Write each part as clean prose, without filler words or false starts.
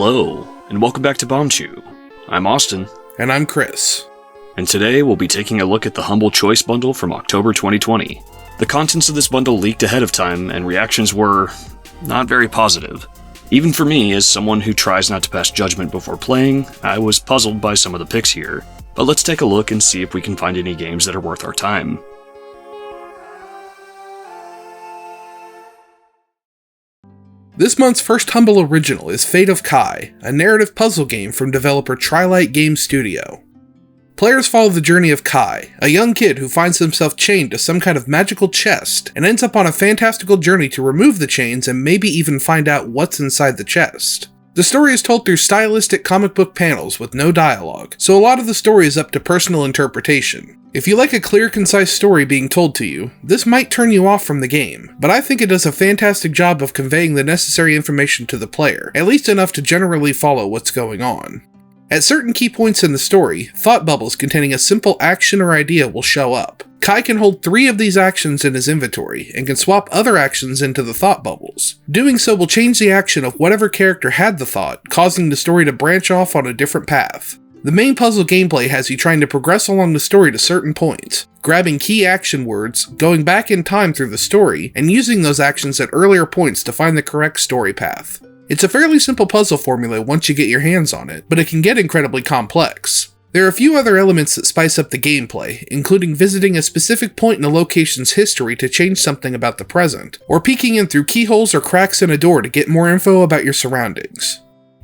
Hello, and welcome back to Bombchu. I'm Austin. And I'm Chris. And today we'll be taking a look at the Humble Choice bundle from October 2020. The contents of this bundle leaked ahead of time, and reactions were not very positive. Even for me, as someone who tries not to pass judgment before playing, I was puzzled by some of the picks here. But let's take a look and see if we can find any games that are worth our time. This month's first Humble original is Fate of Kai, a narrative puzzle game from developer Trilight Game Studio. Players follow the journey of Kai, a young kid who finds himself chained to some kind of magical chest and ends up on a fantastical journey to remove the chains and maybe even find out what's inside the chest. The story is told through stylistic comic book panels with no dialogue, so a lot of the story is up to personal interpretation. If you like a clear, concise story being told to you, this might turn you off from the game, but I think it does a fantastic job of conveying the necessary information to the player, at least enough to generally follow what's going on. At certain key points in the story, thought bubbles containing a simple action or idea will show up. Kai can hold 3 of these actions in his inventory, and can swap other actions into the thought bubbles. Doing so will change the action of whatever character had the thought, causing the story to branch off on a different path. The main puzzle gameplay has you trying to progress along the story to certain points, grabbing key action words, going back in time through the story, and using those actions at earlier points to find the correct story path. It's a fairly simple puzzle formula once you get your hands on it, but it can get incredibly complex. There are a few other elements that spice up the gameplay, including visiting a specific point in a location's history to change something about the present, or peeking in through keyholes or cracks in a door to get more info about your surroundings.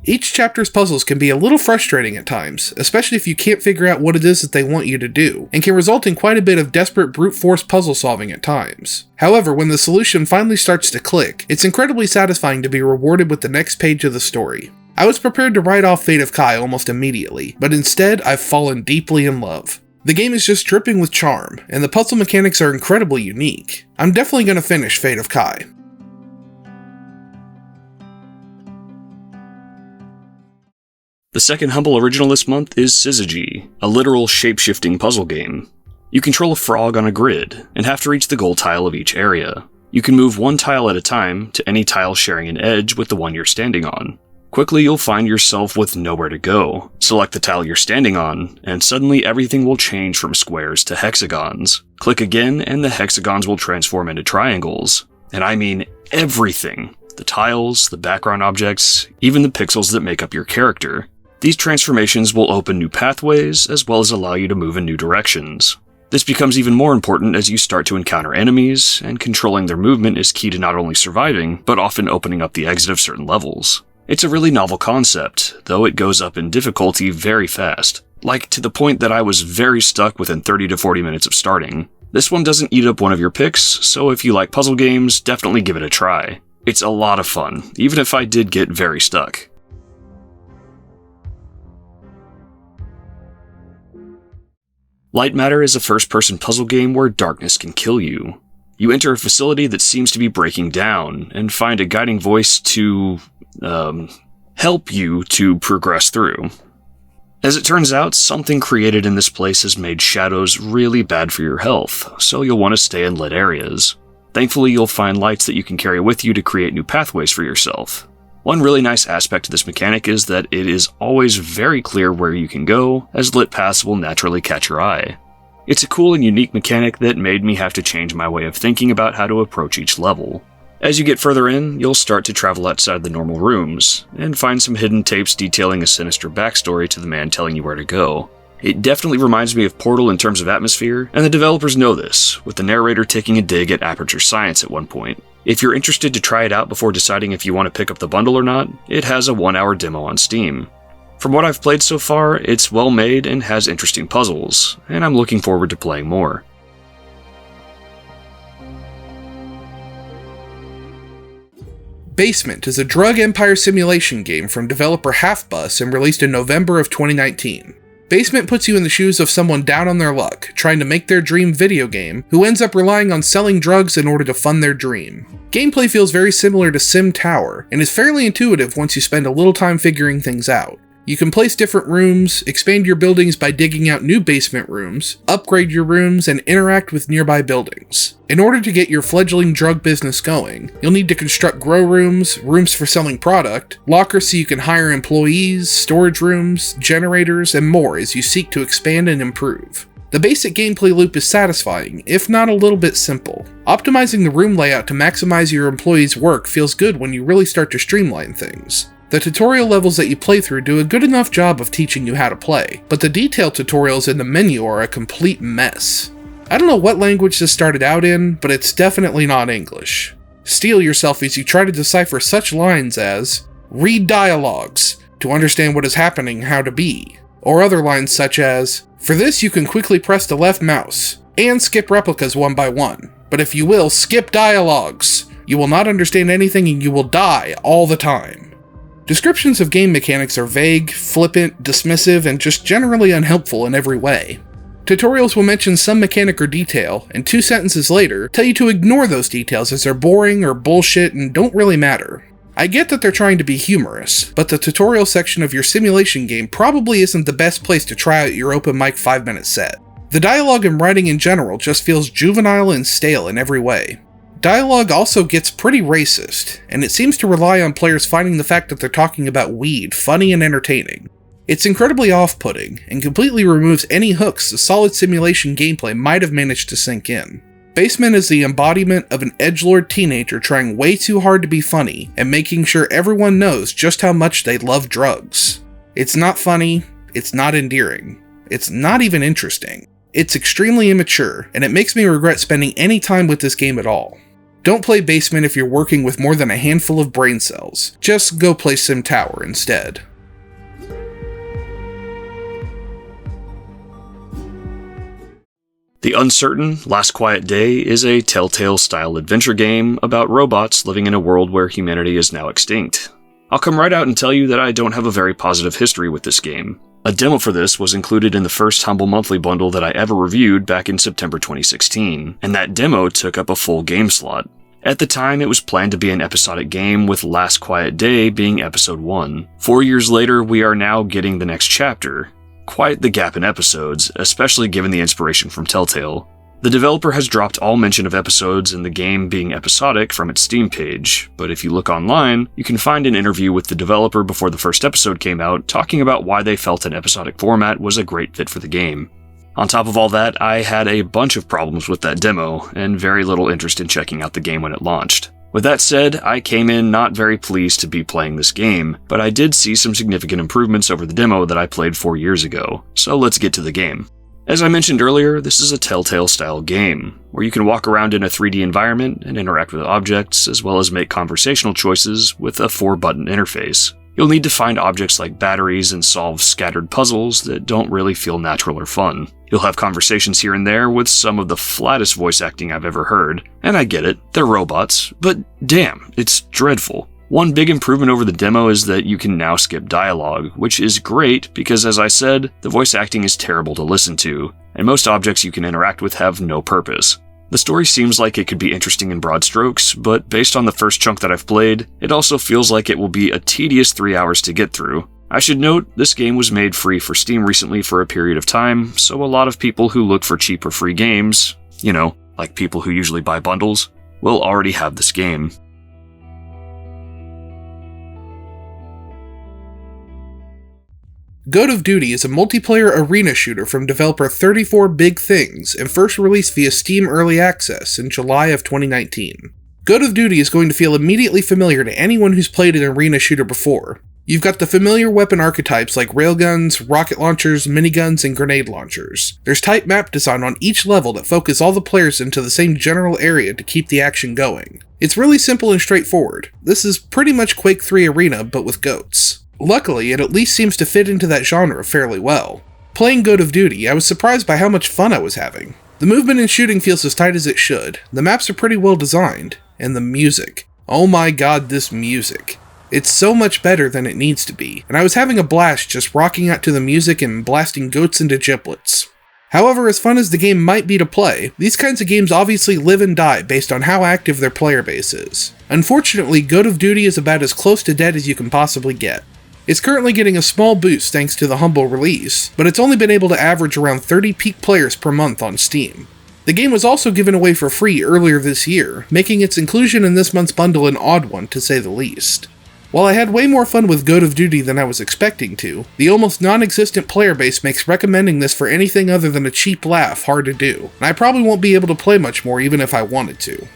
Each chapter's puzzles can be a little frustrating at times, especially if you can't figure out what it is that they want you to do, and can result in quite a bit of desperate brute force puzzle solving at times. However, when the solution finally starts to click, it's incredibly satisfying to be rewarded with the next page of the story. I was prepared to write off Fate of Kai almost immediately, but instead I've fallen deeply in love. The game is just dripping with charm, and the puzzle mechanics are incredibly unique. I'm definitely going to finish Fate of Kai. The second Humble original this month is Syzygy, a literal shape-shifting puzzle game. You control a frog on a grid, and have to reach the goal tile of each area. You can move one tile at a time to any tile sharing an edge with the one you're standing on. Quickly you'll find yourself with nowhere to go. Select the tile you're standing on, and suddenly everything will change from squares to hexagons. Click again, and the hexagons will transform into triangles. And I mean everything. The tiles, the background objects, even the pixels that make up your character. These transformations will open new pathways, as well as allow you to move in new directions. This becomes even more important as you start to encounter enemies, and controlling their movement is key to not only surviving, but often opening up the exit of certain levels. It's a really novel concept, though it goes up in difficulty very fast. Like, to the point that I was very stuck within 30 to 40 minutes of starting. This one doesn't eat up one of your picks, so if you like puzzle games, definitely give it a try. It's a lot of fun, even if I did get very stuck. Lightmatter is a first-person puzzle game where darkness can kill you. You enter a facility that seems to be breaking down, and find a guiding voice to, help you to progress through. As it turns out, something created in this place has made shadows really bad for your health, so you'll want to stay in lit areas. Thankfully, you'll find lights that you can carry with you to create new pathways for yourself. One really nice aspect to this mechanic is that it is always very clear where you can go, as lit paths will naturally catch your eye. It's a cool and unique mechanic that made me have to change my way of thinking about how to approach each level. As you get further in, you'll start to travel outside the normal rooms, and find some hidden tapes detailing a sinister backstory to the man telling you where to go. It definitely reminds me of Portal in terms of atmosphere, and the developers know this, with the narrator taking a dig at Aperture Science at one point. If you're interested to try it out before deciding if you want to pick up the bundle or not, it has a 1-hour demo on Steam. From what I've played so far, it's well made and has interesting puzzles, and I'm looking forward to playing more. Basement is a drug empire simulation game from developer Half-Bus and released in November of 2019. Basement puts you in the shoes of someone down on their luck, trying to make their dream video game, who ends up relying on selling drugs in order to fund their dream. Gameplay feels very similar to Sim Tower, and is fairly intuitive once you spend a little time figuring things out. You can place different rooms, expand your buildings by digging out new basement rooms, upgrade your rooms, and interact with nearby buildings. In order to get your fledgling drug business going, you'll need to construct grow rooms, rooms for selling product, lockers so you can hire employees, storage rooms, generators, and more as you seek to expand and improve. The basic gameplay loop is satisfying, if not a little bit simple. Optimizing the room layout to maximize your employees' work feels good when you really start to streamline things. The tutorial levels that you play through do a good enough job of teaching you how to play, but the detailed tutorials in the menu are a complete mess. I don't know what language this started out in, but it's definitely not English. Steel yourself as you try to decipher such lines as, "Read dialogues to understand what is happening, how to be," or other lines such as, "For this you can quickly press the left mouse, and skip replicas one by one, but if you will, skip dialogues. You will not understand anything and you will die all the time." Descriptions of game mechanics are vague, flippant, dismissive, and just generally unhelpful in every way. Tutorials will mention some mechanic or detail, and 2 sentences later, tell you to ignore those details as they're boring or bullshit and don't really matter. I get that they're trying to be humorous, but the tutorial section of your simulation game probably isn't the best place to try out your open mic 5-minute set. The dialogue and writing in general just feels juvenile and stale in every way. Dialogue also gets pretty racist, and it seems to rely on players finding the fact that they're talking about weed funny and entertaining. It's incredibly off-putting, and completely removes any hooks the solid simulation gameplay might have managed to sink in. Basement is the embodiment of an edgelord teenager trying way too hard to be funny, and making sure everyone knows just how much they love drugs. It's not funny, it's not endearing, it's not even interesting. It's extremely immature, and it makes me regret spending any time with this game at all. Don't play Basement if you're working with more than a handful of brain cells. Just go play Sim Tower instead. The Uncertain Last Quiet Day is a Telltale-style adventure game about robots living in a world where humanity is now extinct. I'll come right out and tell you that I don't have a very positive history with this game. A demo for this was included in the first Humble Monthly bundle that I ever reviewed back in September 2016, and that demo took up a full game slot. At the time, it was planned to be an episodic game, with Last Quiet Day being episode 1. 4 years later, we are now getting the next chapter. Quite the gap in episodes, especially given the inspiration from Telltale. The developer has dropped all mention of episodes and the game being episodic from its Steam page, but if you look online, you can find an interview with the developer before the first episode came out talking about why they felt an episodic format was a great fit for the game. On top of all that, I had a bunch of problems with that demo, and very little interest in checking out the game when it launched. With that said, I came in not very pleased to be playing this game, but I did see some significant improvements over the demo that I played 4 years ago, so let's get to the game. As I mentioned earlier, this is a Telltale-style game, where you can walk around in a 3D environment and interact with objects, as well as make conversational choices with a 4-button interface. You'll need to find objects like batteries and solve scattered puzzles that don't really feel natural or fun. You'll have conversations here and there with some of the flattest voice acting I've ever heard, and I get it, they're robots, but damn, it's dreadful. One big improvement over the demo is that you can now skip dialogue, which is great because, as I said, the voice acting is terrible to listen to, and most objects you can interact with have no purpose. The story seems like it could be interesting in broad strokes, but based on the first chunk that I've played, it also feels like it will be a tedious 3 hours to get through. I should note, this game was made free for Steam recently for a period of time, so a lot of people who look for cheap or free games, like people who usually buy bundles, will already have this game. Goat of Duty is a multiplayer arena shooter from developer 34 Big Things and first released via Steam Early Access in July of 2019. Goat of Duty is going to feel immediately familiar to anyone who's played an arena shooter before. You've got the familiar weapon archetypes like railguns, rocket launchers, miniguns, and grenade launchers. There's tight map design on each level that focus all the players into the same general area to keep the action going. It's really simple and straightforward. This is pretty much Quake 3 Arena, but with goats. Luckily, it at least seems to fit into that genre fairly well. Playing Goat of Duty, I was surprised by how much fun I was having. The movement and shooting feels as tight as it should, the maps are pretty well designed, and the music. Oh my god, this music. It's so much better than it needs to be, and I was having a blast just rocking out to the music and blasting goats into giblets. However, as fun as the game might be to play, these kinds of games obviously live and die based on how active their player base is. Unfortunately, Goat of Duty is about as close to dead as you can possibly get. It's currently getting a small boost thanks to the humble release, but it's only been able to average around 30 peak players per month on Steam. The game was also given away for free earlier this year, making its inclusion in this month's bundle an odd one to say the least. While I had way more fun with Goat of Duty than I was expecting to, the almost non-existent player base makes recommending this for anything other than a cheap laugh hard to do, and I probably won't be able to play much more even if I wanted to.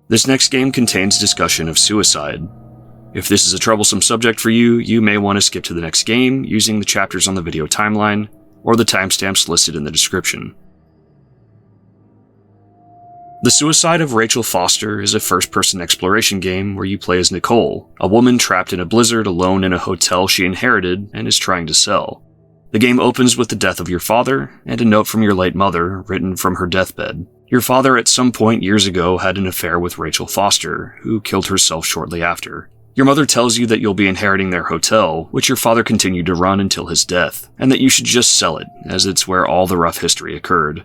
This next game contains discussion of suicide. If this is a troublesome subject for you, you may want to skip to the next game using the chapters on the video timeline or the timestamps listed in the description. The Suicide of Rachel Foster is a first-person exploration game where you play as Nicole, a woman trapped in a blizzard alone in a hotel she inherited and is trying to sell. The game opens with the death of your father and a note from your late mother written from her deathbed. Your father at some point years ago had an affair with Rachel Foster, who killed herself shortly after. Your mother tells you that you'll be inheriting their hotel, which your father continued to run until his death, and that you should just sell it, as it's where all the rough history occurred.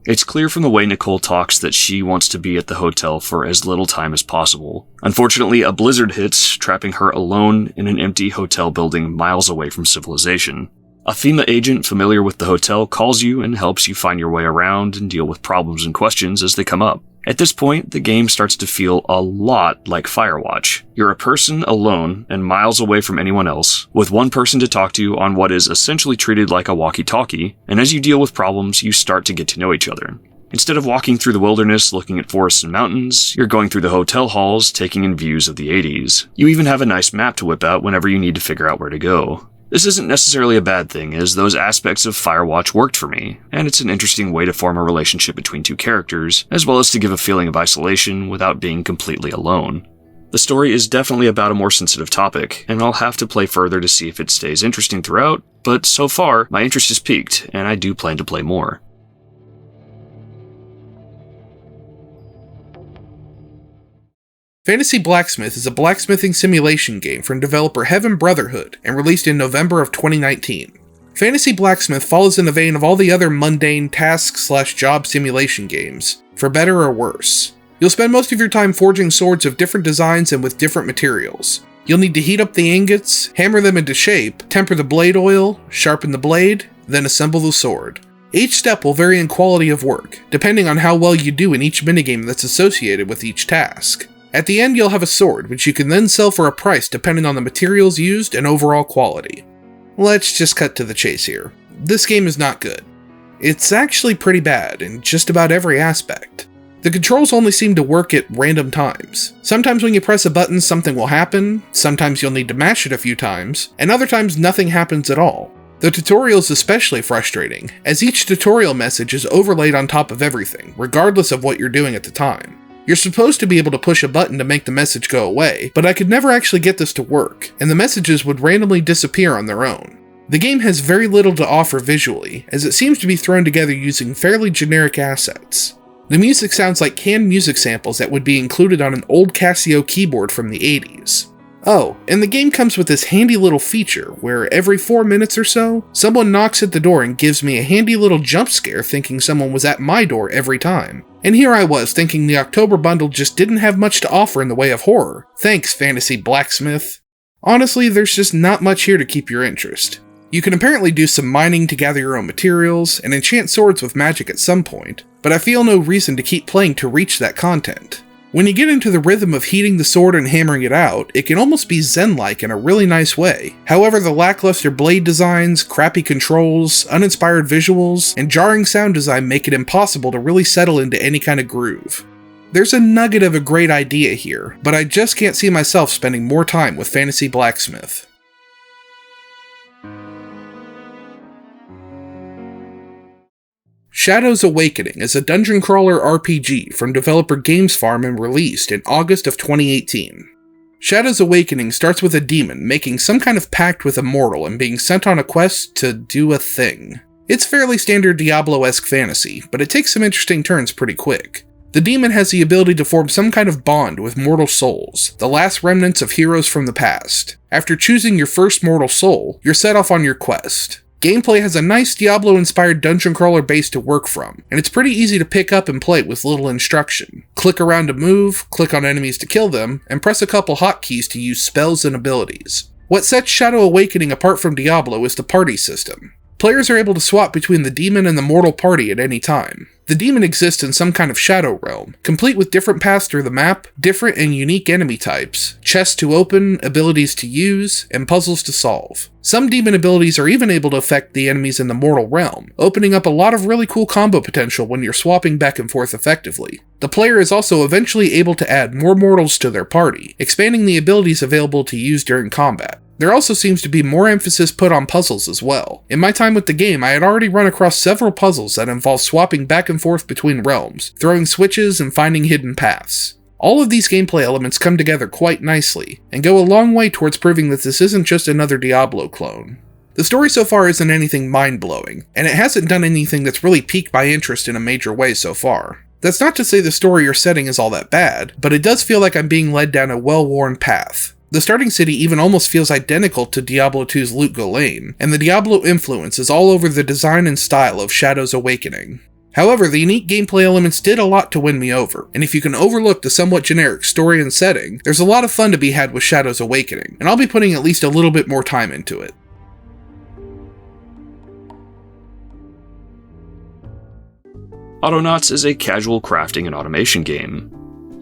It's clear from the way Nicole talks that she wants to be at the hotel for as little time as possible. Unfortunately, a blizzard hits, trapping her alone in an empty hotel building miles away from civilization. A FEMA agent familiar with the hotel calls you and helps you find your way around and deal with problems and questions as they come up. At this point, the game starts to feel a lot like Firewatch. You're a person alone and miles away from anyone else, with one person to talk to on what is essentially treated like a walkie-talkie, and as you deal with problems, you start to get to know each other. Instead of walking through the wilderness looking at forests and mountains, you're going through the hotel halls taking in views of the 80s. You even have a nice map to whip out whenever you need to figure out where to go. This isn't necessarily a bad thing, as those aspects of Firewatch worked for me, and it's an interesting way to form a relationship between two characters, as well as to give a feeling of isolation without being completely alone. The story is definitely about a more sensitive topic, and I'll have to play further to see if it stays interesting throughout, but so far, my interest is piqued, and I do plan to play more. Fantasy Blacksmith is a blacksmithing simulation game from developer Heaven Brotherhood and released in November of 2019. Fantasy Blacksmith follows in the vein of all the other mundane task/job simulation games, for better or worse. You'll spend most of your time forging swords of different designs and with different materials. You'll need to heat up the ingots, hammer them into shape, temper the blade oil, sharpen the blade, then assemble the sword. Each step will vary in quality of work, depending on how well you do in each minigame that's associated with each task. At the end, you'll have a sword, which you can then sell for a price depending on the materials used and overall quality. Let's just cut to the chase here. This game is not good. It's actually pretty bad in just about every aspect. The controls only seem to work at random times. Sometimes when you press a button, something will happen, sometimes you'll need to mash it a few times, and other times nothing happens at all. The tutorial is especially frustrating, as each tutorial message is overlaid on top of everything, regardless of what you're doing at the time. You're supposed to be able to push a button to make the message go away, but I could never actually get this to work, and the messages would randomly disappear on their own. The game has very little to offer visually, as it seems to be thrown together using fairly generic assets. The music sounds like canned music samples that would be included on an old Casio keyboard from the 80s. Oh, and the game comes with this handy little feature where every 4 minutes or so, someone knocks at the door and gives me a handy little jump scare thinking someone was at my door every time. And here I was thinking the October bundle just didn't have much to offer in the way of horror. Thanks, Fantasy Blacksmith. Honestly, there's just not much here to keep your interest. You can apparently do some mining to gather your own materials, and enchant swords with magic at some point, but I feel no reason to keep playing to reach that content. When you get into the rhythm of heating the sword and hammering it out, it can almost be zen-like in a really nice way. However, the lackluster blade designs, crappy controls, uninspired visuals, and jarring sound design make it impossible to really settle into any kind of groove. There's a nugget of a great idea here, but I just can't see myself spending more time with Fantasy Blacksmith. Shadows Awakening is a dungeon crawler RPG from developer Games Farm and released in August of 2018. Shadows Awakening starts with a demon making some kind of pact with a mortal and being sent on a quest to do a thing. It's fairly standard Diablo-esque fantasy, but it takes some interesting turns pretty quick. The demon has the ability to form some kind of bond with mortal souls, the last remnants of heroes from the past. After choosing your first mortal soul, you're set off on your quest. Gameplay has a nice Diablo-inspired dungeon crawler base to work from, and it's pretty easy to pick up and play with little instruction. Click around to move, click on enemies to kill them, and press a couple hotkeys to use spells and abilities. What sets Shadow Awakening apart from Diablo is the party system. Players are able to swap between the demon and the mortal party at any time. The demon exists in some kind of shadow realm, complete with different paths through the map, different and unique enemy types, chests to open, abilities to use, and puzzles to solve. Some demon abilities are even able to affect the enemies in the mortal realm, opening up a lot of really cool combo potential when you're swapping back and forth effectively. The player is also eventually able to add more mortals to their party, expanding the abilities available to use during combat. There also seems to be more emphasis put on puzzles as well. In my time with the game, I had already run across several puzzles that involve swapping back and forth between realms, throwing switches, and finding hidden paths. All of these gameplay elements come together quite nicely, and go a long way towards proving that this isn't just another Diablo clone. The story so far isn't anything mind-blowing, and it hasn't done anything that's really piqued my interest in a major way so far. That's not to say the story or setting is all that bad, but it does feel like I'm being led down a well-worn path. The starting city even almost feels identical to Diablo 2's Loot Ghislaine, and the Diablo influence is all over the design and style of Shadow's Awakening. However, the unique gameplay elements did a lot to win me over, and if you can overlook the somewhat generic story and setting, there's a lot of fun to be had with Shadow's Awakening, and I'll be putting at least a little bit more time into it. Autonauts is a casual crafting and automation game.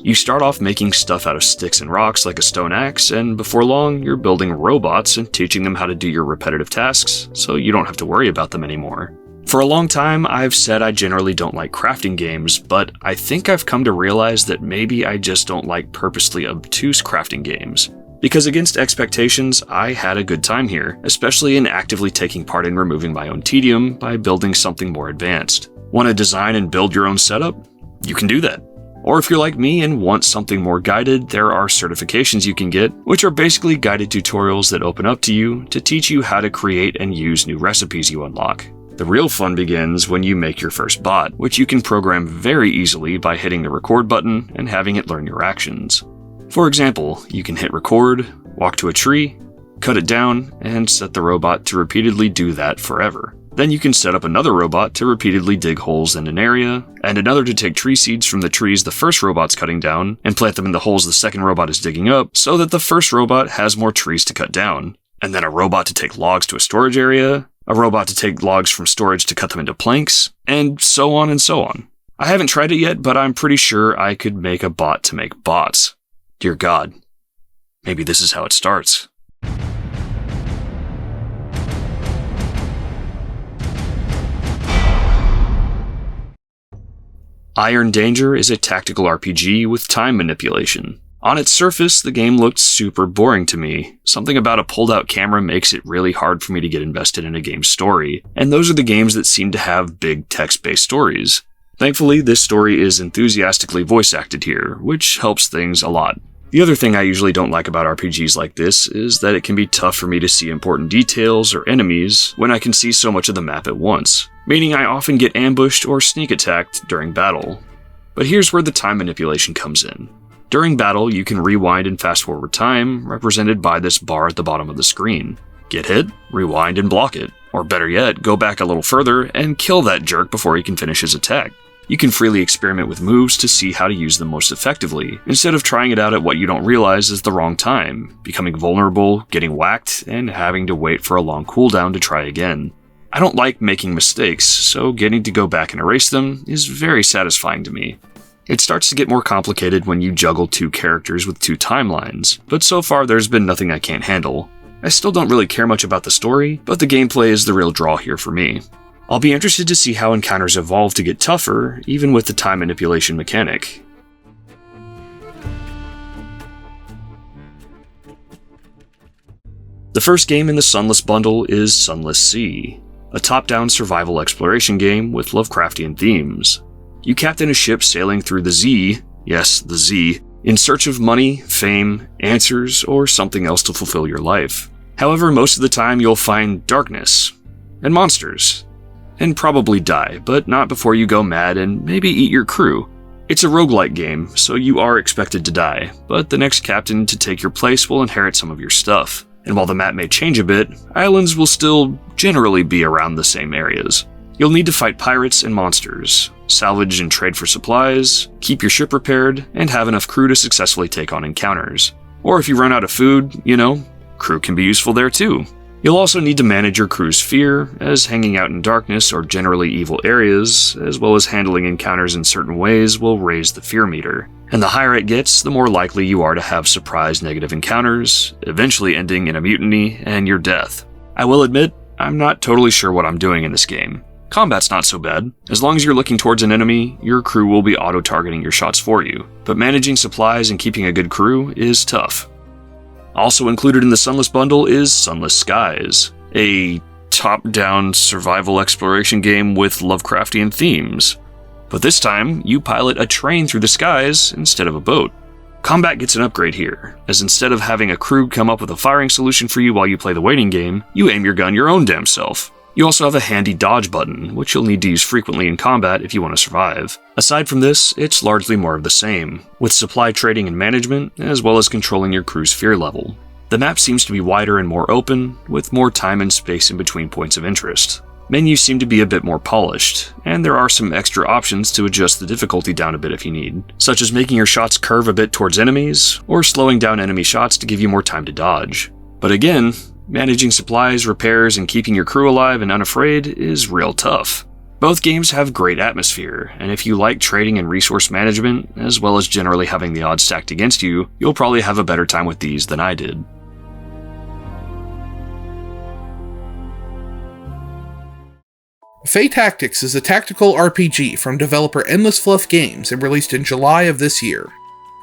You start off making stuff out of sticks and rocks like a stone axe, and before long, you're building robots and teaching them how to do your repetitive tasks, so you don't have to worry about them anymore. For a long time, I've said I generally don't like crafting games, but I think I've come to realize that maybe I just don't like purposely obtuse crafting games. Because against expectations, I had a good time here, especially in actively taking part in removing my own tedium by building something more advanced. Want to design and build your own setup? You can do that. Or if you're like me and want something more guided, there are certifications you can get, which are basically guided tutorials that open up to you to teach you how to create and use new recipes you unlock. The real fun begins when you make your first bot, which you can program very easily by hitting the record button and having it learn your actions. For example, you can hit record, walk to a tree, cut it down, and set the robot to repeatedly do that forever. Then you can set up another robot to repeatedly dig holes in an area, and another to take tree seeds from the trees the first robot's cutting down, and plant them in the holes the second robot is digging up, so that the first robot has more trees to cut down. And then a robot to take logs to a storage area, a robot to take logs from storage to cut them into planks, and so on and so on. I haven't tried it yet, but I'm pretty sure I could make a bot to make bots. Dear God, maybe this is how it starts. Iron Danger is a tactical RPG with time manipulation. On its surface, the game looked super boring to me. Something about a pulled-out camera makes it really hard for me to get invested in a game's story, and those are the games that seem to have big text-based stories. Thankfully, this story is enthusiastically voice-acted here, which helps things a lot. The other thing I usually don't like about RPGs like this is that it can be tough for me to see important details or enemies when I can see so much of the map at once, meaning I often get ambushed or sneak attacked during battle. But here's where the time manipulation comes in. During battle, you can rewind and fast forward time, represented by this bar at the bottom of the screen. Get hit, rewind and block it, or better yet, go back a little further and kill that jerk before he can finish his attack. You can freely experiment with moves to see how to use them most effectively, instead of trying it out at what you don't realize is the wrong time, becoming vulnerable, getting whacked, and having to wait for a long cooldown to try again. I don't like making mistakes, so getting to go back and erase them is very satisfying to me. It starts to get more complicated when you juggle two characters with two timelines, but so far there's been nothing I can't handle. I still don't really care much about the story, but the gameplay is the real draw here for me. I'll be interested to see how encounters evolve to get tougher, even with the time manipulation mechanic. The first game in the Sunless bundle is Sunless Sea, a top-down survival exploration game with Lovecraftian themes. You captain a ship sailing through the Z, yes, the Z, in search of money, fame, answers, or something else to fulfill your life. However, most of the time you'll find darkness, and monsters, and probably die, but not before you go mad and maybe eat your crew. It's a roguelike game, so you are expected to die, but the next captain to take your place will inherit some of your stuff. And while the map may change a bit, islands will still generally be around the same areas. You'll need to fight pirates and monsters, salvage and trade for supplies, keep your ship repaired, and have enough crew to successfully take on encounters. Or if you run out of food, crew can be useful there too. You'll also need to manage your crew's fear, as hanging out in darkness or generally evil areas, as well as handling encounters in certain ways, will raise the fear meter. And the higher it gets, the more likely you are to have surprise negative encounters, eventually ending in a mutiny and your death. I will admit, I'm not totally sure what I'm doing in this game. Combat's not so bad. As long as you're looking towards an enemy, your crew will be auto-targeting your shots for you, but managing supplies and keeping a good crew is tough. Also included in the Sunless bundle is Sunless Skies, a top-down survival exploration game with Lovecraftian themes. But this time, you pilot a train through the skies instead of a boat. Combat gets an upgrade here, as instead of having a crew come up with a firing solution for you while you play the waiting game, you aim your gun your own damn self. You also have a handy dodge button, which you'll need to use frequently in combat if you want to survive. Aside from this, it's largely more of the same, with supply trading and management, as well as controlling your crew's fear level. The map seems to be wider and more open, with more time and space in between points of interest. Menus seem to be a bit more polished, and there are some extra options to adjust the difficulty down a bit if you need, such as making your shots curve a bit towards enemies, or slowing down enemy shots to give you more time to dodge. But again, managing supplies, repairs, and keeping your crew alive and unafraid is real tough. Both games have great atmosphere, and if you like trading and resource management, as well as generally having the odds stacked against you, you'll probably have a better time with these than I did. Fae Tactics is a tactical RPG from developer Endless Fluff Games and released in July of this year.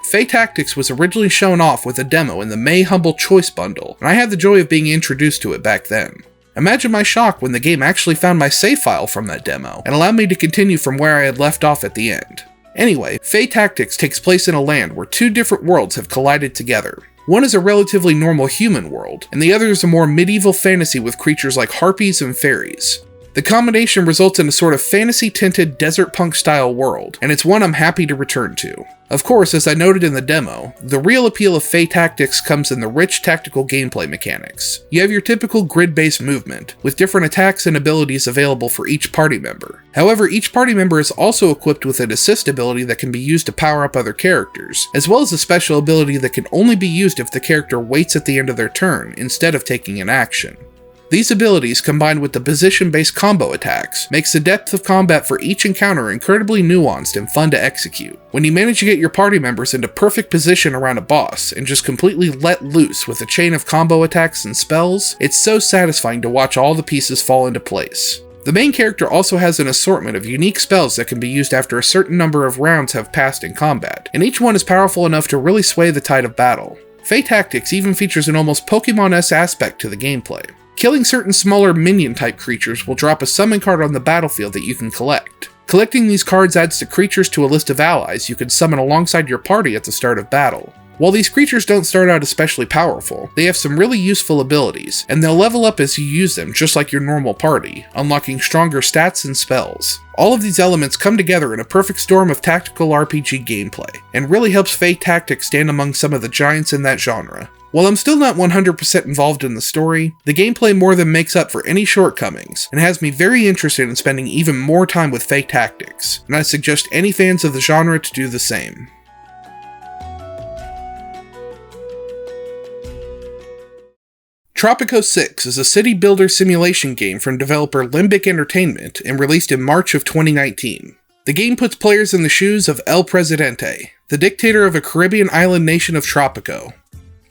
Fae Tactics was originally shown off with a demo in the May Humble Choice bundle, and I had the joy of being introduced to it back then. Imagine my shock when the game actually found my save file from that demo, and allowed me to continue from where I had left off at the end. Anyway, Fae Tactics takes place in a land where two different worlds have collided together. One is a relatively normal human world, and the other is a more medieval fantasy with creatures like harpies and fairies. The combination results in a sort of fantasy-tinted desert punk-style world, and it's one I'm happy to return to. Of course, as I noted in the demo, the real appeal of Fae Tactics comes in the rich tactical gameplay mechanics. You have your typical grid-based movement, with different attacks and abilities available for each party member. However, each party member is also equipped with an assist ability that can be used to power up other characters, as well as a special ability that can only be used if the character waits at the end of their turn, instead of taking an action. These abilities, combined with the position-based combo attacks, makes the depth of combat for each encounter incredibly nuanced and fun to execute. When you manage to get your party members into perfect position around a boss, and just completely let loose with a chain of combo attacks and spells, it's so satisfying to watch all the pieces fall into place. The main character also has an assortment of unique spells that can be used after a certain number of rounds have passed in combat, and each one is powerful enough to really sway the tide of battle. Fae Tactics even features an almost Pokemon-esque aspect to the gameplay. Killing certain smaller minion-type creatures will drop a summon card on the battlefield that you can collect. Collecting these cards adds the creatures to a list of allies you can summon alongside your party at the start of battle. While these creatures don't start out especially powerful, they have some really useful abilities, and they'll level up as you use them just like your normal party, unlocking stronger stats and spells. All of these elements come together in a perfect storm of tactical RPG gameplay, and really helps Fae Tactics stand among some of the giants in that genre. While I'm still not 100% involved in the story, the gameplay more than makes up for any shortcomings, and has me very interested in spending even more time with Fae Tactics, and I suggest any fans of the genre to do the same. Tropico 6 is a city builder simulation game from developer Limbic Entertainment and released in March of 2019. The game puts players in the shoes of El Presidente, the dictator of a Caribbean island nation of Tropico.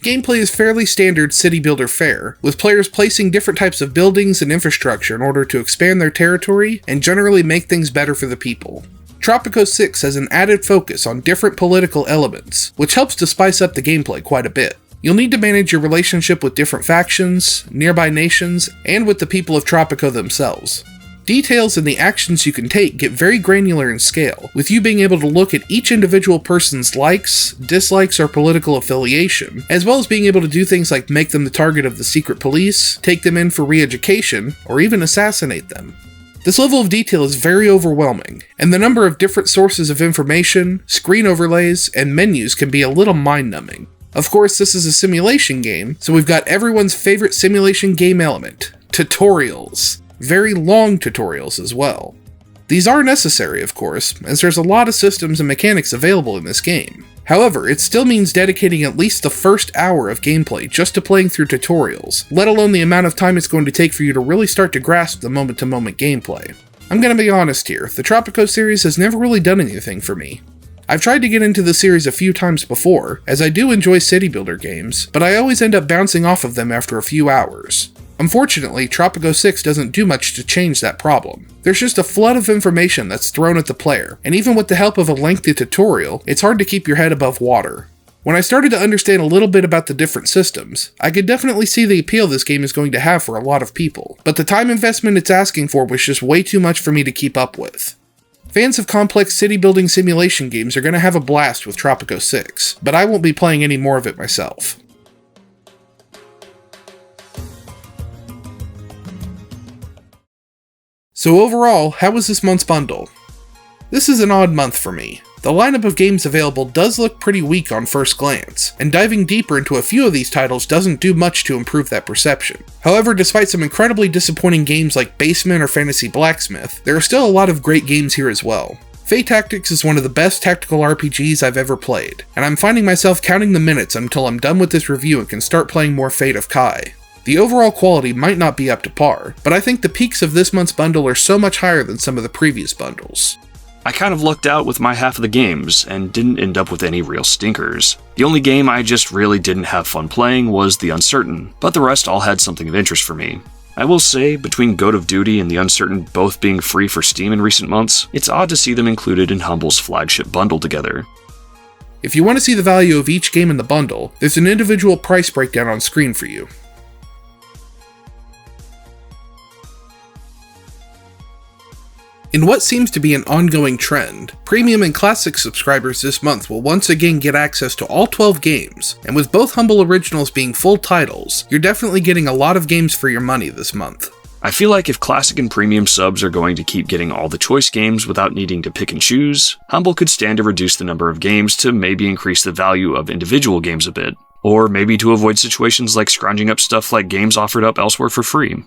Gameplay is fairly standard city builder fare, with players placing different types of buildings and infrastructure in order to expand their territory and generally make things better for the people. Tropico 6 has an added focus on different political elements, which helps to spice up the gameplay quite a bit. You'll need to manage your relationship with different factions, nearby nations, and with the people of Tropico themselves. Details and the actions you can take get very granular in scale, with you being able to look at each individual person's likes, dislikes, or political affiliation, as well as being able to do things like make them the target of the secret police, take them in for re-education, or even assassinate them. This level of detail is very overwhelming, and the number of different sources of information, screen overlays, and menus can be a little mind-numbing. Of course, this is a simulation game, so we've got everyone's favorite simulation game element, tutorials. Very long tutorials as well. These are necessary, of course, as there's a lot of systems and mechanics available in this game. However, it still means dedicating at least the first hour of gameplay just to playing through tutorials, let alone the amount of time it's going to take for you to really start to grasp the moment-to-moment gameplay. I'm gonna be honest here, the Tropico series has never really done anything for me. I've tried to get into the series a few times before, as I do enjoy city builder games, but I always end up bouncing off of them after a few hours. Unfortunately, Tropico 6 doesn't do much to change that problem. There's just a flood of information that's thrown at the player, and even with the help of a lengthy tutorial, it's hard to keep your head above water. When I started to understand a little bit about the different systems, I could definitely see the appeal this game is going to have for a lot of people, but the time investment it's asking for was just way too much for me to keep up with. Fans of complex city building simulation games are going to have a blast with Tropico 6, but I won't be playing any more of it myself. So overall, how was this month's bundle? This is an odd month for me. The lineup of games available does look pretty weak on first glance, and diving deeper into a few of these titles doesn't do much to improve that perception. However, despite some incredibly disappointing games like Basement or Fantasy Blacksmith, there are still a lot of great games here as well. Fae Tactics is one of the best tactical RPGs I've ever played, and I'm finding myself counting the minutes until I'm done with this review and can start playing more Fate of Kai. The overall quality might not be up to par, but I think the peaks of this month's bundle are so much higher than some of the previous bundles. I kind of lucked out with my half of the games, and didn't end up with any real stinkers. The only game I just really didn't have fun playing was The Uncertain, but the rest all had something of interest for me. I will say, between Goat of Duty and The Uncertain both being free for Steam in recent months, it's odd to see them included in Humble's flagship bundle together. If you want to see the value of each game in the bundle, there's an individual price breakdown on screen for you. In what seems to be an ongoing trend, Premium and Classic subscribers this month will once again get access to all 12 games, and with both Humble Originals being full titles, you're definitely getting a lot of games for your money this month. I feel like if Classic and Premium subs are going to keep getting all the choice games without needing to pick and choose, Humble could stand to reduce the number of games to maybe increase the value of individual games a bit, or maybe to avoid situations like scrounging up stuff like games offered up elsewhere for free.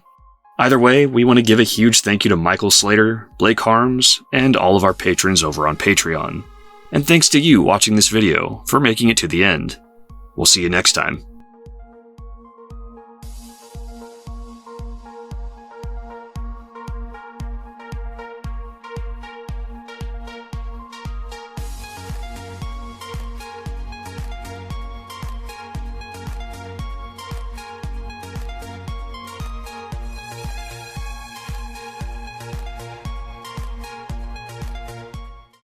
Either way, we want to give a huge thank you to Michael Slater, Blake Harms, and all of our patrons over on Patreon. And thanks to you watching this video for making it to the end. We'll see you next time.